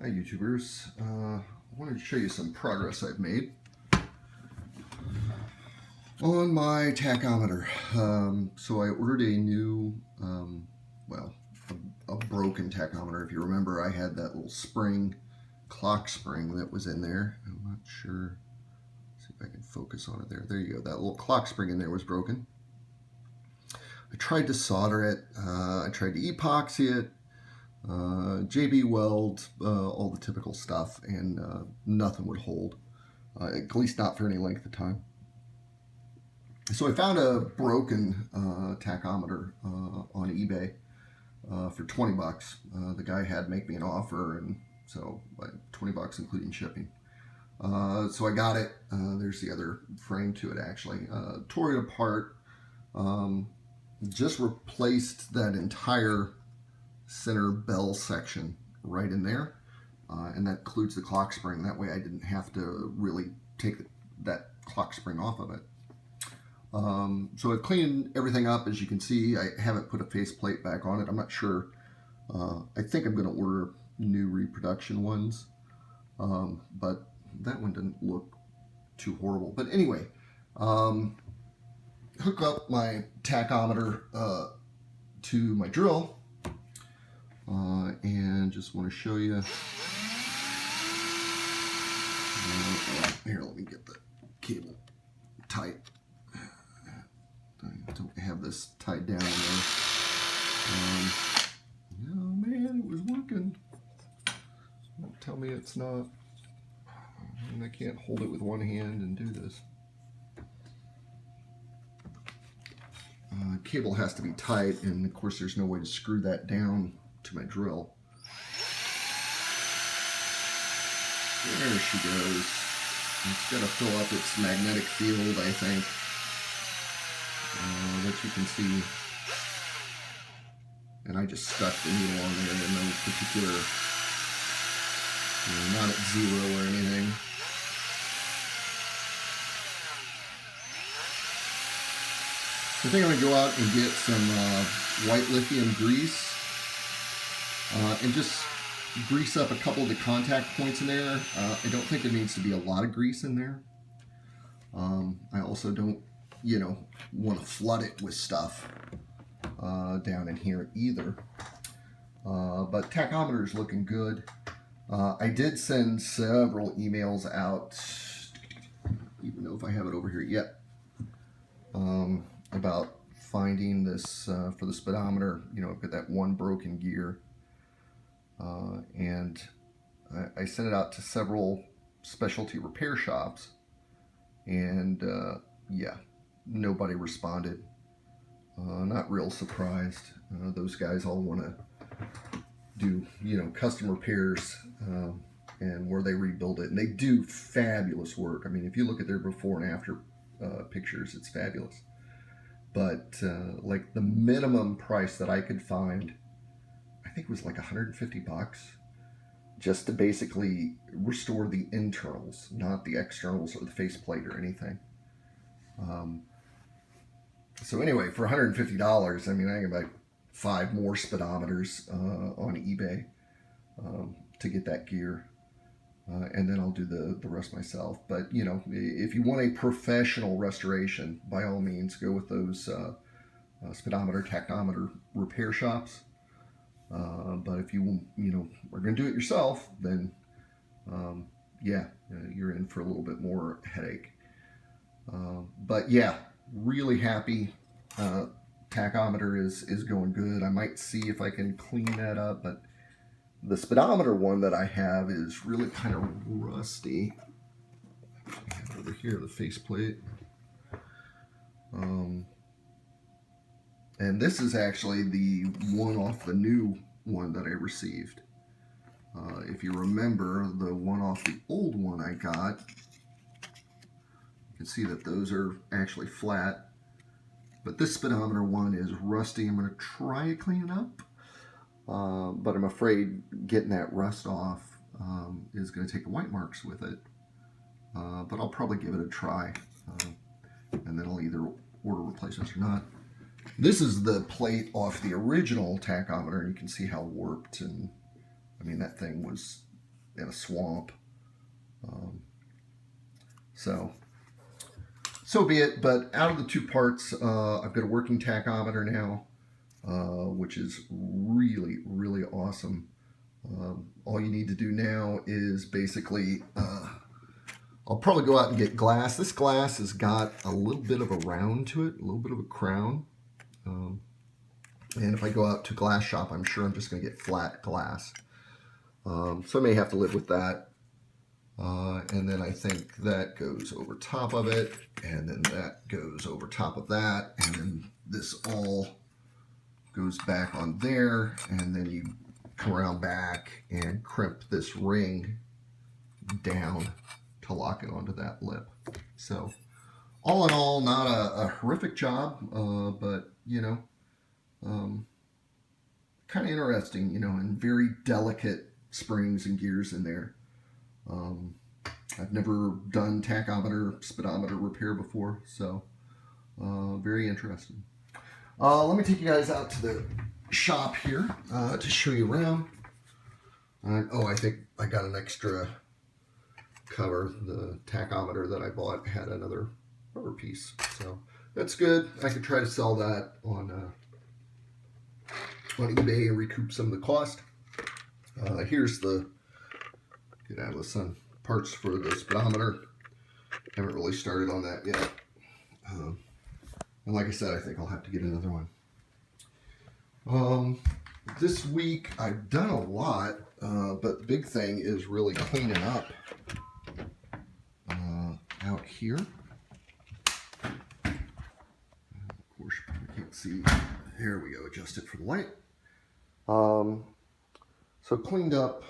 Hi YouTubers, I wanted to show you some progress I've made on my tachometer. So I ordered a new, a broken tachometer. If you remember, I had that little spring, clock spring that was in there. I'm not sure, see if I can focus on it there. There you go, that little clock spring in there was broken. I tried to solder it, I tried to epoxy it, JB weld, all the typical stuff, and nothing would hold, at least not for any length of time. So I found a broken tachometer on eBay for 20 bucks. The guy had make me an offer, and so 20 bucks including shipping. So I got it. There's the other frame to it actually. Tore it apart. Just replaced that entire center bell section right in there, and that includes the clock spring. That way I didn't have to really take that clock spring off of it. So I've cleaned everything up. As you can see, I haven't put a faceplate back on it. I'm not sure. I think I'm going to order new reproduction ones, but that one didn't look too horrible. But anyway, hook up my tachometer to my drill, and just want to show you. Here, let me get the cable tight. I don't have this tied down there. Oh man, it was working. Don't tell me it's not. And I can't hold it with one hand and do this. Cable has to be tight, and of course there's no way to screw that down to my drill. There she goes. It's got to fill up its magnetic field, I think. That you can see. And I just stuck the needle on there in no particular, not at 0 or anything. I think I'm going to go out and get some white lithium grease and just grease up a couple of the contact points in there. I don't think there needs to be a lot of grease in there. I also don't, want to flood it with stuff down in here either. But tachometer is looking good. I did send several emails out, even though if I have it over here yet, about finding this for the speedometer. I've got that one broken gear, and I sent it out to several specialty repair shops, and yeah, nobody responded. Not real surprised. Those guys all want to do, custom repairs and where they rebuild it, and they do fabulous work. I mean, if you look at their before and after pictures, it's fabulous. But like the minimum price that I could find, I think it was like 150 bucks, just to basically restore the internals, not the externals or the faceplate or anything. So anyway, for $150, I mean, I can buy 5 more speedometers on eBay to get that gear. And then I'll do the rest myself. But, if you want a professional restoration, by all means, go with those speedometer, tachometer repair shops. But if you are going to do it yourself, then, yeah, you're in for a little bit more headache. But yeah, really happy. Tachometer is going good. I might see if I can clean that up, but the speedometer one that I have is really kind of rusty. I have it over here, the faceplate. And this is actually the one off the new one that I received. If you remember, the one off the old one I got, you can see that those are actually flat. But this speedometer one is rusty. I'm going to try to clean it up. But I'm afraid getting that rust off is going to take the white marks with it. But I'll probably give it a try. And then I'll either order replacements or not. This is the plate off the original tachometer, and you can see how warped, and I mean, that thing was in a swamp. So be it. But out of the two parts, I've got a working tachometer now, which is really, really awesome. All you need to do now is basically, I'll probably go out and get glass. This glass has got a little bit of a round to it, a little bit of a crown. And if I go out to glass shop, I'm sure I'm just going to get flat glass. So I may have to live with that. And then I think that goes over top of it, and then that goes over top of that, and then this all goes back on there, and then you come around back and crimp this ring down to lock it onto that lip. So all in all, not a horrific job, but you know, kind of interesting, you know, and very delicate springs and gears in there. I've never done tachometer, speedometer repair before, so very interesting. Let me take you guys out to the shop here to show you around. Oh, I think I got an extra cover. The tachometer that I bought had another rubber piece, so that's good. I could try to sell that on eBay and recoup some of the cost. Here's the, get out of the sun, parts for the speedometer. Haven't really started on that yet. And like I said, I think I'll have to get another one. This week I've done a lot, but the big thing is really cleaning up out here. Of course, you can't see. Here we go, adjust it for the light. So cleaned up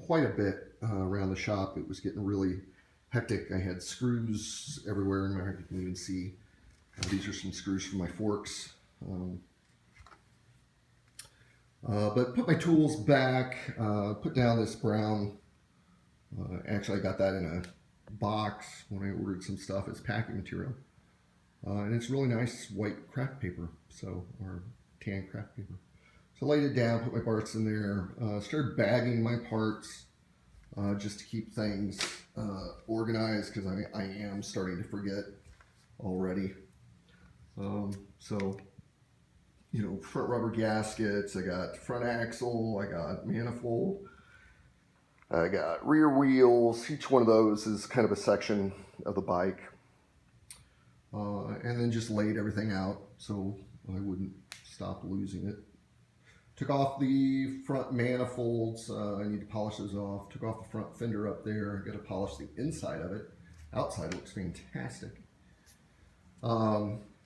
quite a bit around the shop. It was getting really hectic. I had screws everywhere, and you can even see these are some screws for my forks. But put my tools back, put down this brown, actually I got that in a box when I ordered some stuff as packing material. And it's really nice white craft paper, or tan craft paper. So laid it down, put my parts in there, started bagging my parts just to keep things organized, because I am starting to forget already. So, you know, front rubber gaskets, I got front axle, I got manifold, I got rear wheels. Each one of those is kind of a section of the bike. And then just laid everything out so I wouldn't stop losing it. Took off the front manifolds. I need to polish those off. Took off the front fender up there. Got to polish the inside of it. Outside looks fantastic.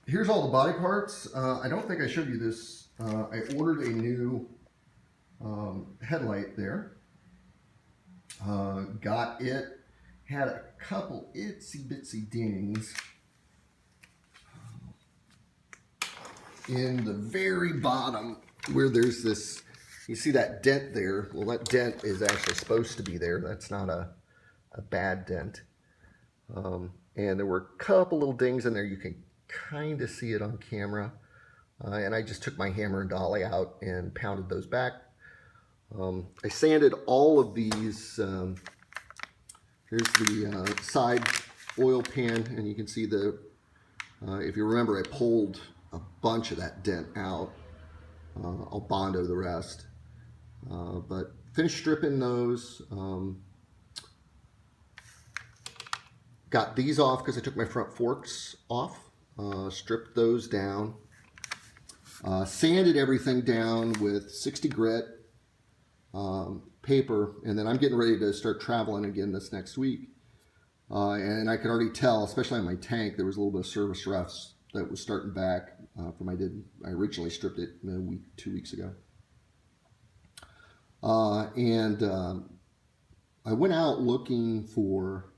Here's all the body parts. I don't think I showed you this. I ordered a new headlight there. Got it. Had a couple itsy bitsy dings in the very bottom where there's this, you see that dent there? Well, that dent is actually supposed to be there. That's not a bad dent. And there were a couple little dings in there. You can kind of see it on camera. And I just took my hammer and dolly out and pounded those back. I sanded all of these. Here's the side oil pan, and you can see the, if you remember, I pulled a bunch of that dent out. I'll Bondo the rest. But finished stripping those. Got these off because I took my front forks off. Stripped those down. Sanded everything down with 60 grit paper, and then I'm getting ready to start traveling again this next week. And I could already tell, especially on my tank, there was a little bit of service rust that was starting back from I originally stripped it 2 weeks ago. And I went out looking for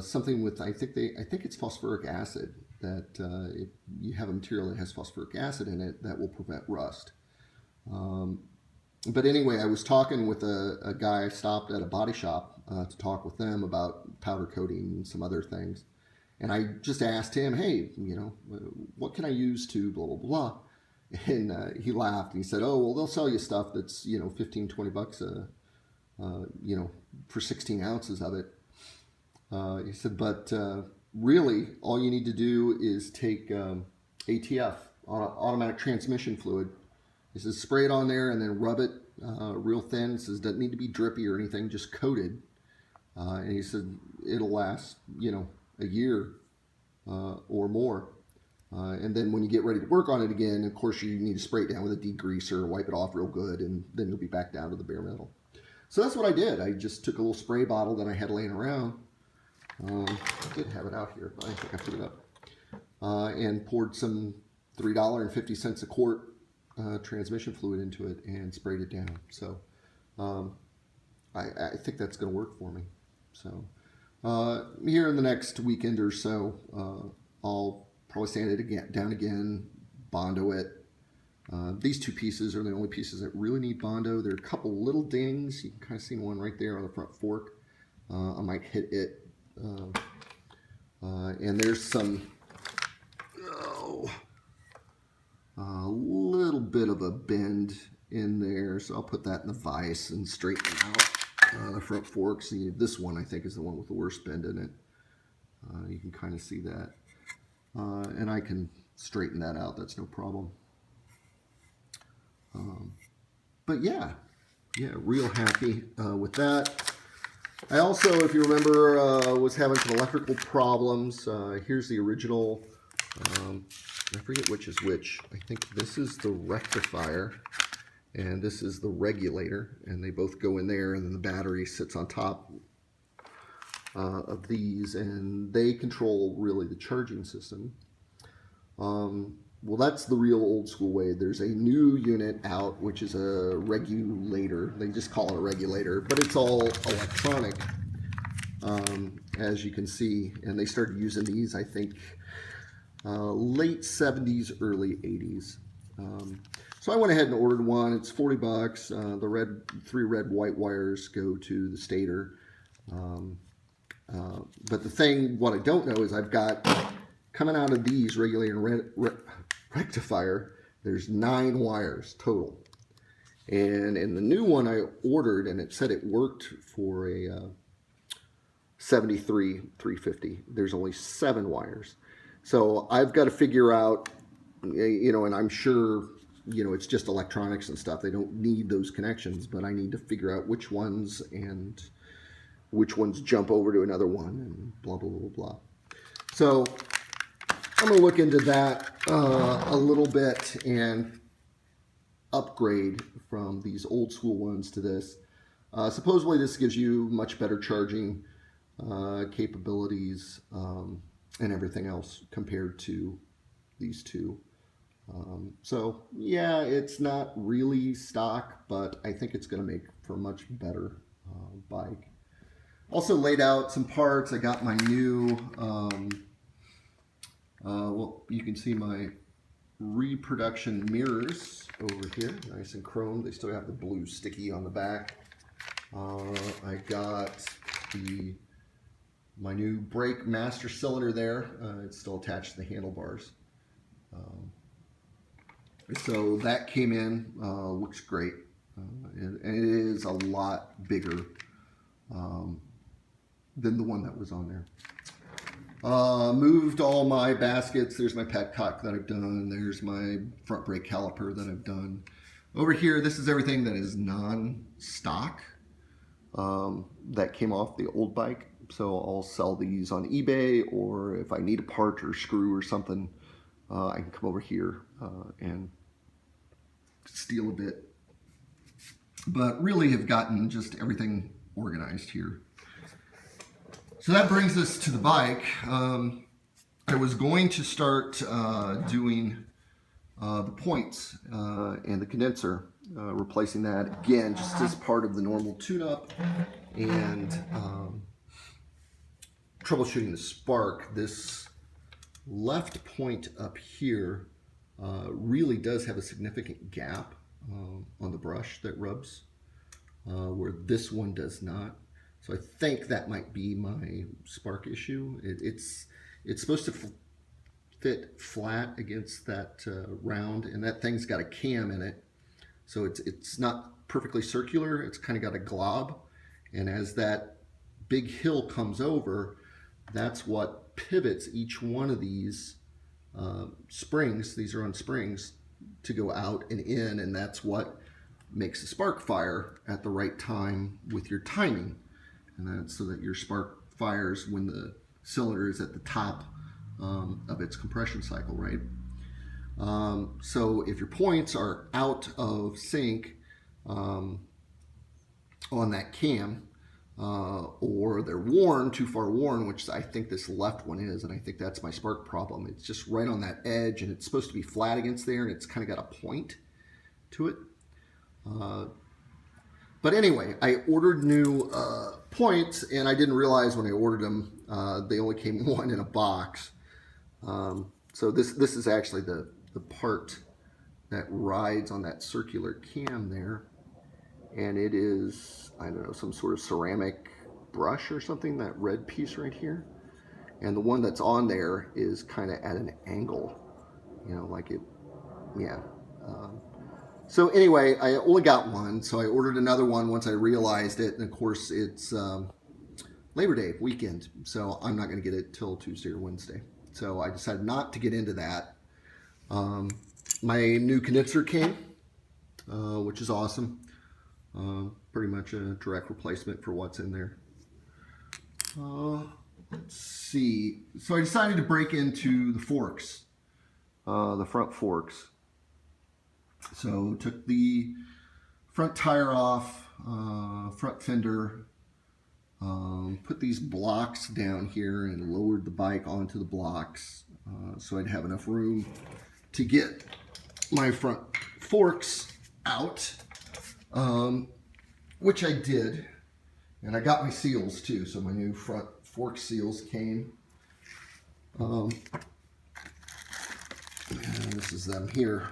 something with, I think it's phosphoric acid, that if you have a material that has phosphoric acid in it, that will prevent rust. But anyway, I was talking with a guy. I stopped at a body shop to talk with them about powder coating and some other things. And I just asked him, hey, you know, what can I use to blah, blah, blah. And he laughed and he said, oh, well, they'll sell you stuff that's, you know, 15, 20 bucks you know, for 16 ounces of it. He said, but really, all you need to do is take ATF, automatic transmission fluid. He says, spray it on there and then rub it real thin. He says, doesn't need to be drippy or anything, just coated. And he said, it'll last, you know, a year or more. And then when you get ready to work on it again, of course, you need to spray it down with a degreaser, wipe it off real good, and then you'll be back down to the bare metal. So that's what I did. I just took a little spray bottle that I had laying around. I did have it out here, but I think I put it up. And poured some $3.50 a quart transmission fluid into it and sprayed it down. So I think that's going to work for me. So here in the next weekend or so, I'll probably sand it down again, Bondo it. These two pieces are the only pieces that really need Bondo. There are a couple little dings. You can kind of see one right there on the front fork. I might hit it. And there's some, a little bit of a bend in there. So I'll put that in the vise and straighten out the front fork. See, this one I think is the one with the worst bend in it. You can kind of see that. And I can straighten that out. That's no problem. But yeah, real happy with that. I also, if you remember, was having some electrical problems. Here's the original. I forget which is which. I think this is the rectifier, and this is the regulator, and they both go in there, and then the battery sits on top of these, and they control really the charging system. Well, that's the real old school way. There's a new unit out, which is a regulator. They just call it a regulator, but it's all electronic, as you can see. And they started using these, I think, late 70s, early 80s. So I went ahead and ordered one. It's $40. The three red white wires go to the stator. But the thing, what I don't know is I've got, coming out of these regulator and rectifier, there's 9 wires total. And in the new one I ordered, and it said it worked for a 350, there's only 7 wires. So I've got to figure out, you know, and I'm sure, you know, it's just electronics and stuff. They don't need those connections, but I need to figure out which ones and which ones jump over to another one and blah, blah, blah, blah. So I'm going to look into that a little bit and upgrade from these old school ones to this. Supposedly this gives you much better charging capabilities and everything else compared to these two. So yeah, it's not really stock, but I think it's going to make for a much better bike. Also laid out some parts. I got my new well, you can see my reproduction mirrors over here, nice and chrome. They still have the blue sticky on the back. I got my new brake master cylinder there. It's still attached to the handlebars. So that came in, looks great, and it is a lot bigger than the one that was on there. Moved all my baskets. There's my petcock that I've done. There's my front brake caliper that I've done. Over here, this is everything that is non-stock that came off the old bike. So I'll sell these on eBay, or if I need a part or screw or something, I can come over here and steal a bit. But really have gotten just everything organized here. So that brings us to the bike. I was going to start doing the points and the condenser, replacing that again just as part of the normal tune-up and troubleshooting the spark. This left point up here really does have a significant gap on the brush that rubs, where this one does not. So I think that might be my spark issue. It's supposed to fit flat against that round, and that thing's got a cam in it, so it's not perfectly circular. It's kind of got a glob. And as that big hill comes over, that's what pivots each one of these springs. These are on springs to go out and in, and that's what makes a spark fire at the right time with your timing. And that's so that your spark fires when the cylinder is at the top of its compression cycle, right? So if your points are out of sync on that cam, or they're worn, too far worn, which I think this left one is, and I think that's my spark problem. It's just right on that edge, and it's supposed to be flat against there, and it's kind of got a point to it. But anyway, I ordered new points, and I didn't realize when I ordered them, they only came one in a box. So this is actually the part that rides on that circular cam there. And it is, I don't know, some sort of ceramic brush or something, that red piece right here. And the one that's on there is kind of at an angle, you know, like it, yeah. So anyway, I only got one, so I ordered another one once I realized it. And of course, it's Labor Day weekend, so I'm not going to get it till Tuesday or Wednesday. So I decided not to get into that. My new condenser came, which is awesome. Pretty much a direct replacement for what's in there. Let's see. So I decided to break into the forks, the front forks. So took the front tire off, front fender, put these blocks down here and lowered the bike onto the blocks so I'd have enough room to get my front forks out, which I did. And I got my seals too, so my new front fork seals came. And this is them here.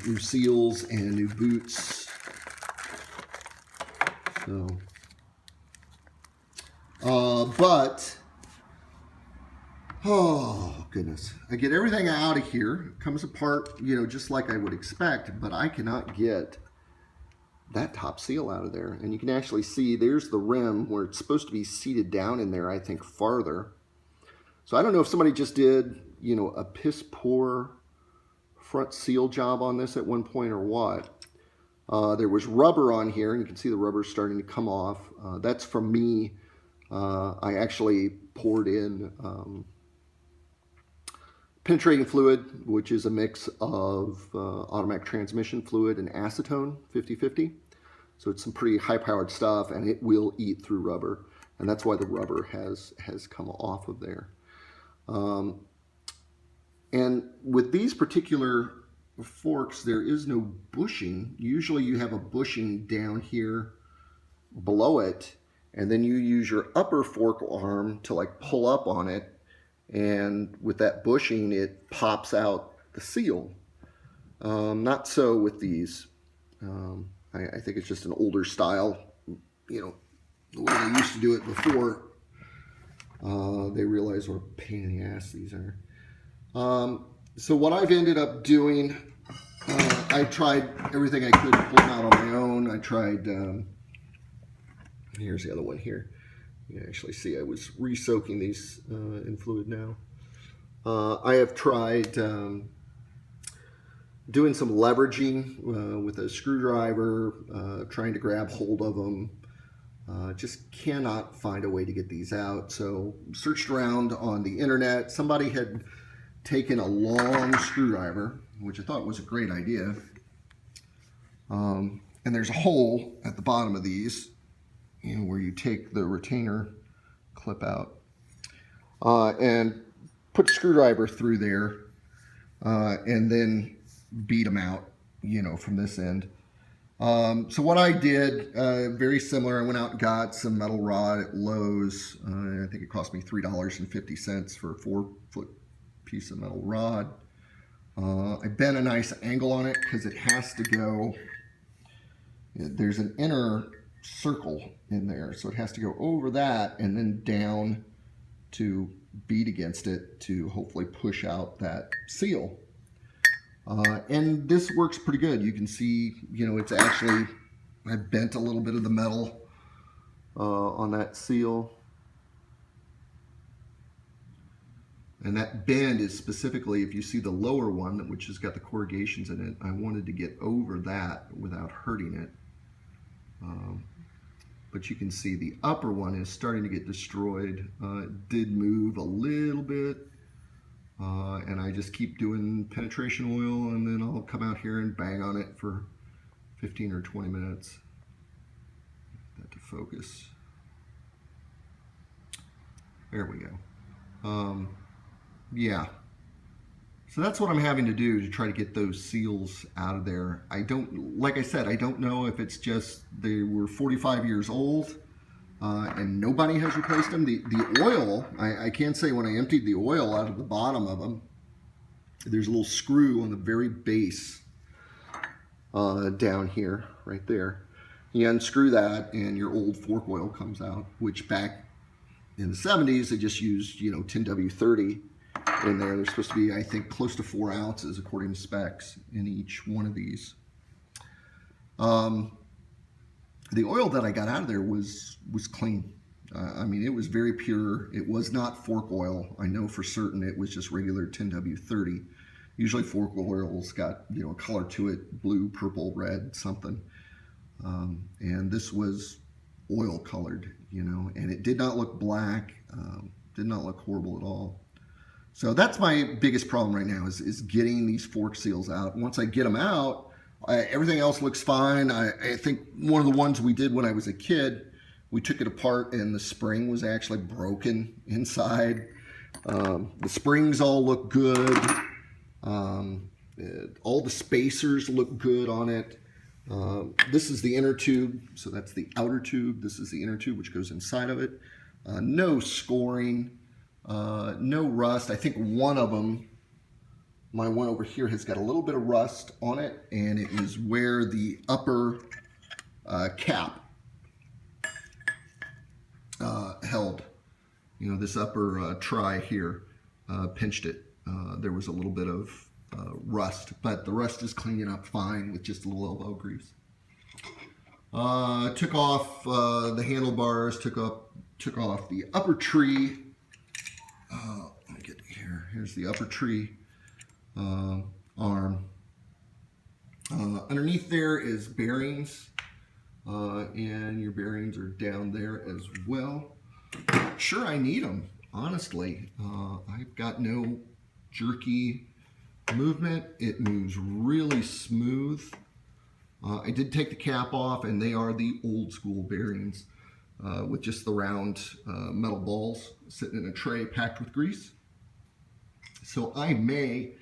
New seals and new boots. So, but, oh goodness, I get everything out of here. It comes apart, you know, just like I would expect, but I cannot get that top seal out of there. And you can actually see there's the rim where it's supposed to be seated down in there, I think farther. So I don't know if somebody just did, you know, a piss poor front seal job on this at one point or what. There was rubber on here, and you can see the rubber starting to come off. That's from me. I actually poured in penetrating fluid, which is a mix of automatic transmission fluid and acetone, 50-50. So it's some pretty high-powered stuff, and it will eat through rubber. And that's why the rubber has come off of there. And with these particular forks, there is no bushing. Usually you have a bushing down here below it, and then you use your upper fork arm to like pull up on it, and with that bushing it pops out the seal. Not so with these. I think it's just an older style, you know, the way they used to do it before. They realize what a pain in the ass these are. So what I've ended up doing, I tried everything I could to pull them out on my own. I tried, here's the other one here. You can actually see I was re-soaking these in fluid now. I have tried doing some leveraging with a screwdriver, trying to grab hold of them. Just cannot find a way to get these out. So searched around on the internet. Somebody had taken a long screwdriver, which I thought was a great idea. And there's a hole at the bottom of these, you know, where you take the retainer clip out and put a screwdriver through there and then beat them out, you know, from this end. So what I did, very similar, I went out and got some metal rod at Lowe's. I think it cost me $3.50 for a 4-foot piece of metal rod. I bent a nice angle on it because it has to go, there's an inner circle in there, so it has to go over that and then down to beat against it to hopefully push out that seal. And this works pretty good. You can see, you know, it's actually, I bent a little bit of the metal on that seal. And that bend is specifically, if you see the lower one, which has got the corrugations in it, I wanted to get over that without hurting it. But you can see the upper one is starting to get destroyed. It did move a little bit. And I just keep doing penetration oil, and then I'll come out here and bang on it for 15 or 20 minutes. Get that to focus. There we go. Yeah. So that's what I'm having to do to try to get those seals out of there. I don't, like I said, I don't know if it's just they were 45 years old and nobody has replaced them. The oil, I can say when I emptied the oil out of the bottom of them, there's a little screw on the very base down here, right there. You unscrew that and your old fork oil comes out, which back in the 70s, they just used, you know, 10W30 in there. There's supposed to be, I think, close to 4 ounces according to specs in each one of these. The oil that I got out of there was clean. I mean, it was very pure. It was not fork oil. I know for certain it was just regular 10W30. Usually fork oil's got, you know, a color to it, blue, purple, red, something. And this was oil colored, you know, and it did not look black, did not look horrible at all. So that's my biggest problem right now is getting these fork seals out. Once I get them out, everything else looks fine. I think one of the ones we did when I was a kid, we took it apart and the spring was actually broken inside. The springs all look good. All the spacers look good on it. This is the inner tube, so that's the outer tube. This is the inner tube, which goes inside of it. No scoring, no rust. I think one of them, my one over here, has got a little bit of rust on it, and it is where the upper cap held. You know, this upper try here pinched it. There was a little bit of rust, but the rust is cleaning up fine with just a little elbow grease. Took off the handlebars, took off the upper tree. Let me get here. Here's the upper tree arm. Underneath there is bearings, and your bearings are down there as well. Sure, I need them, honestly. I've got no jerky movement. It moves really smooth. I did take the cap off, and they are the old school bearings with just the round metal balls sitting in a tray packed with grease. So I may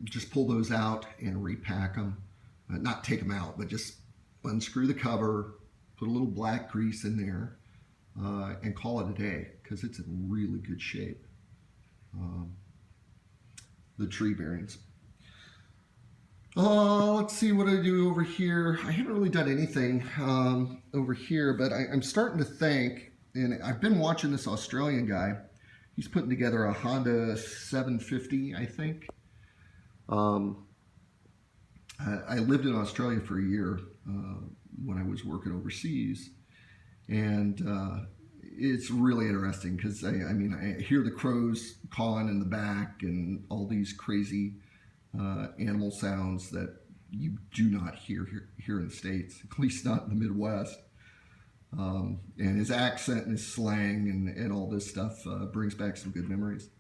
just pull those out and repack them. Not take them out, but just unscrew the cover, put a little black grease in there, and call it a day, because it's in really good shape. The tree bearings. Let's see what I do over here. I haven't really done anything over here, but I'm starting to think, and I've been watching this Australian guy. He's putting together a Honda 750, I think. I lived in Australia for a year when I was working overseas, and it's really interesting because I mean I hear the crows cawing in the back and all these crazy animal sounds that you do not hear here in the States, at least not in the Midwest. And his accent and his slang and all this stuff brings back some good memories.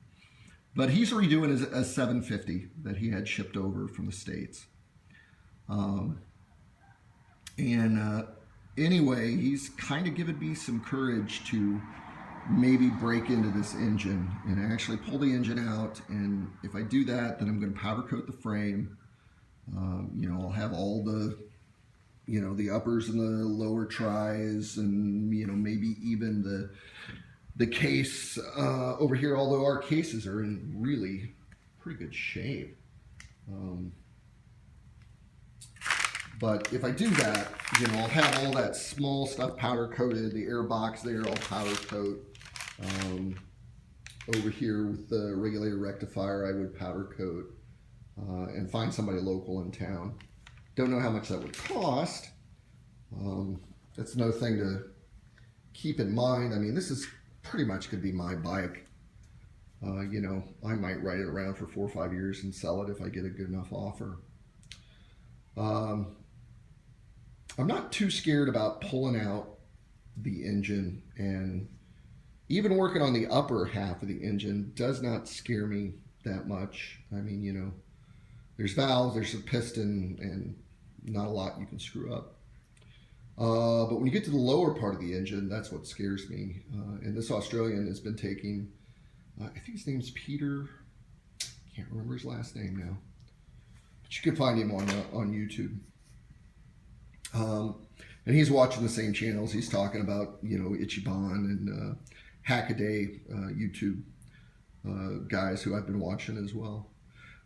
But he's redoing a 750 that he had shipped over from the States. Anyway, he's kind of given me some courage to maybe break into this engine and actually pull the engine out. And if I do that, then I'm going to powder coat the frame. You know, I'll have all the, you know, the uppers and the lower tries, and, you know, maybe even the case over here, although our cases are in really pretty good shape. But if I do that, you know, I'll have all that small stuff powder coated, the air box there, I'll powder coat. Over here with the regulator rectifier, I would powder coat. and find somebody local in town. Don't know how much that would cost. That's another thing to keep in mind. I mean, this is pretty much could be my bike. You know, I might ride it around for 4 or 5 years and sell it if I get a good enough offer. I'm not too scared about pulling out the engine, and even working on the upper half of the engine does not scare me that much. I mean, you know, there's valves, there's a piston, and not a lot you can screw up. But when you get to the lower part of the engine, that's what scares me. And this Australian has been taking, I think his name's Peter, can't remember his last name now, but you can find him on YouTube. And he's watching the same channels. He's talking about, you know, Ichiban and Hackaday YouTube guys who I've been watching as well.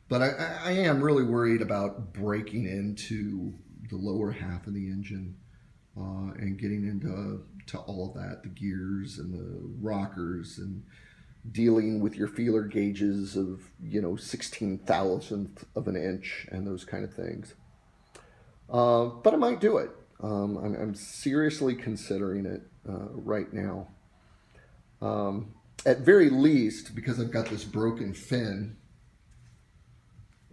But I am really worried about breaking into the lower half of the engine and getting into all of that, the gears and the rockers, and dealing with your feeler gauges of, you know, 16,000th of an inch and those kind of things. But I might do it. I'm seriously considering it right now. At very least, because I've got this broken fin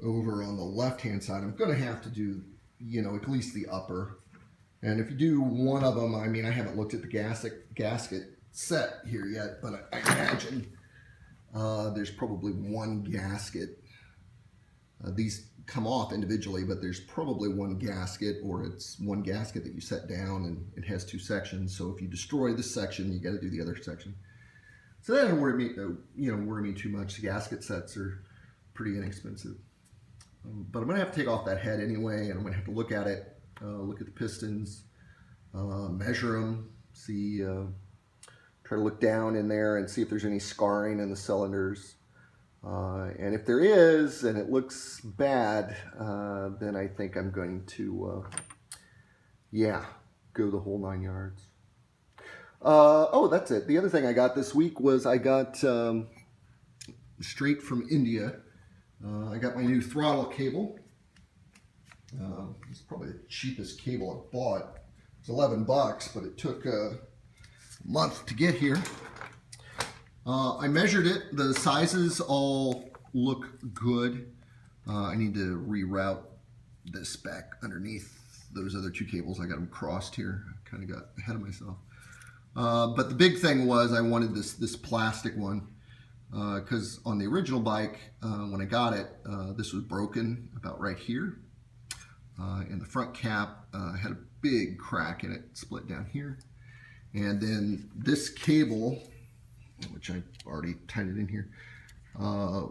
over on the left-hand side, I'm going to have to do, you know, at least the upper. And if you do one of them, I mean, I haven't looked at the gasket set here yet, but I imagine there's probably one gasket. These come off individually, but there's probably one gasket, or it's one gasket that you set down and it has 2 sections. So if you destroy this section, you got to do the other section. So that doesn't worry me too much. The gasket sets are pretty inexpensive. But I'm going to have to take off that head anyway, and I'm going to have to look at it, look at the pistons, measure them, see, try to look down in there and see if there's any scarring in the cylinders. And if there is, and it looks bad, then I think I'm going to, go the whole 9 yards. Oh, that's it. The other thing I got this week was I got, straight from India, I got my new throttle cable. It's probably the cheapest cable I bought. It's $11, but it took a month to get here. I measured it. The sizes all look good. I need to reroute this back underneath those other 2 cables. I got them crossed here. I kind of got ahead of myself. But the big thing was I wanted this plastic one, because on the original bike, when I got it, this was broken about right here. And the front cap had a big crack in it, split down here. And then this cable, which I already tied it in here,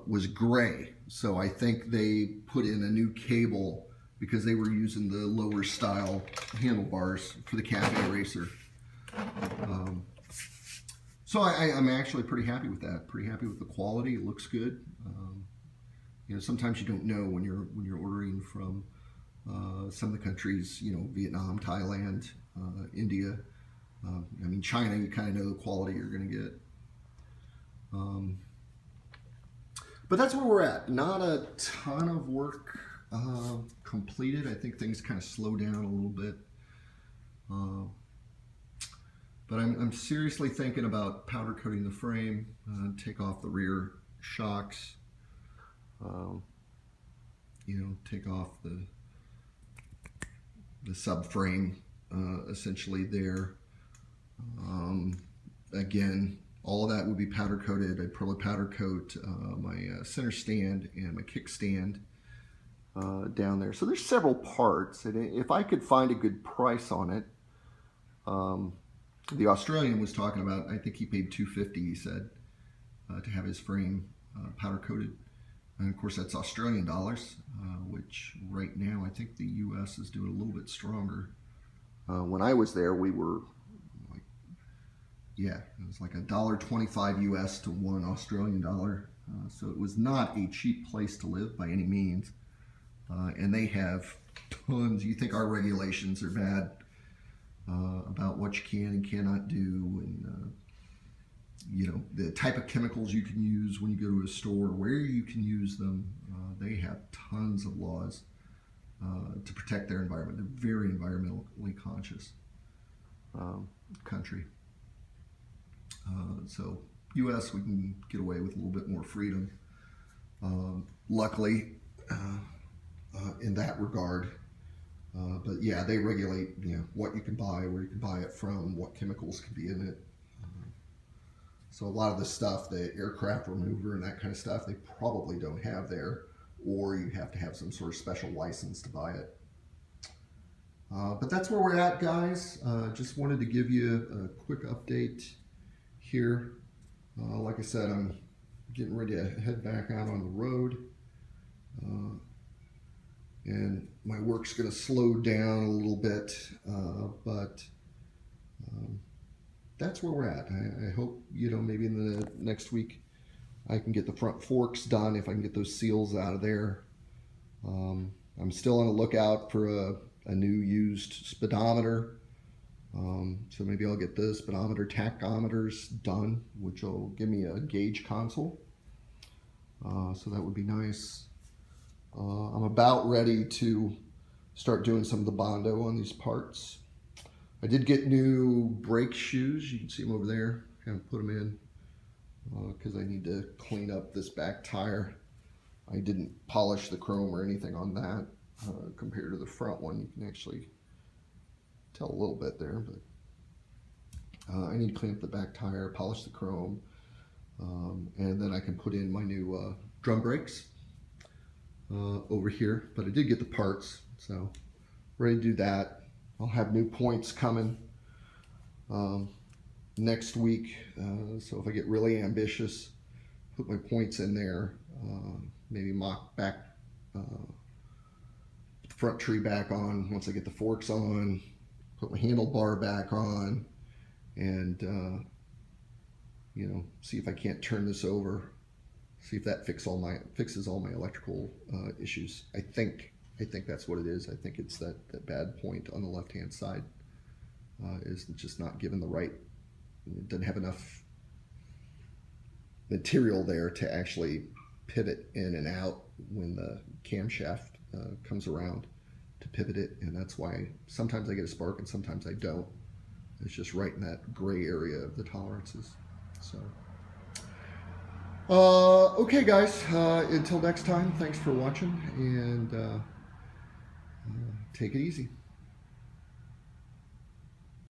was gray. So I think they put in a new cable because they were using the lower style handlebars for the cafe racer. So I'm actually pretty happy with that. Pretty happy with the quality. It looks good. You know, sometimes you don't know when you're ordering from some of the countries. You know, Vietnam, Thailand, India. I mean, China. You kind of know the quality you're going to get. But that's where we're at. Not a ton of work completed. I think things kind of slow down a little bit. But I'm seriously thinking about powder coating the frame, take off the rear shocks, you know, take off the subframe essentially there. Again, all of that would be powder coated. I'd probably powder coat my center stand and my kickstand down there. So there's several parts, and if I could find a good price on it, the Australian was talking about, I think he paid $250, he said, to have his frame powder coated. And of course that's Australian dollars, which right now I think the US is doing a little bit stronger. When I was there, we were like, it was like $1.25 US to 1 Australian dollar. So it was not a cheap place to live by any means. And they have tons. You think our regulations are bad about what you can and cannot do, and you know, the type of chemicals you can use when you go to a store, where you can use them. They have tons of laws to protect their environment. They're very environmentally conscious country. So U.S., we can get away with a little bit more freedom. Luckily, in that regard. But yeah, they regulate, what you can buy, where you can buy it from, what chemicals can be in it. So a lot of the stuff, the aircraft remover and that kind of stuff, they probably don't have there, or you have to have some sort of special license to buy it. But that's where we're at, guys. Just wanted to give you a quick update here. Like I said, I'm getting ready to head back out on the road. And my work's going to slow down a little bit, but that's where we're at. I hope, maybe in the next week I can get the front forks done, if I can get those seals out of there. I'm still on the lookout for a new used speedometer. So maybe I'll get the speedometer tachometers done, which will give me a gauge console. So that would be nice. I'm about ready to start doing some of the Bondo on these parts. I did get new brake shoes. You can see them over there. Kind of put them in because I need to clean up this back tire. I didn't polish the chrome or anything on that compared to the front one. You can actually tell a little bit there, but I need to clean up the back tire, polish the chrome, and then I can put in my new drum brakes over here. But I did get the parts, so ready to do that. I'll have new points coming next week, so if I get really ambitious, put my points in there, maybe mock back the front tree back on once I get the forks on, put my handlebar back on, and see if I can't turn this over, see if that fixes all my electrical issues. I think that's what it is. I think it's that bad point on the left hand side is just not given the right, it doesn't have enough material there to actually pivot in and out when the camshaft comes around to pivot it, and that's why sometimes I get a spark and sometimes I don't. It's just right in that gray area of the tolerances. So okay guys, until next time, thanks for watching, and take it easy.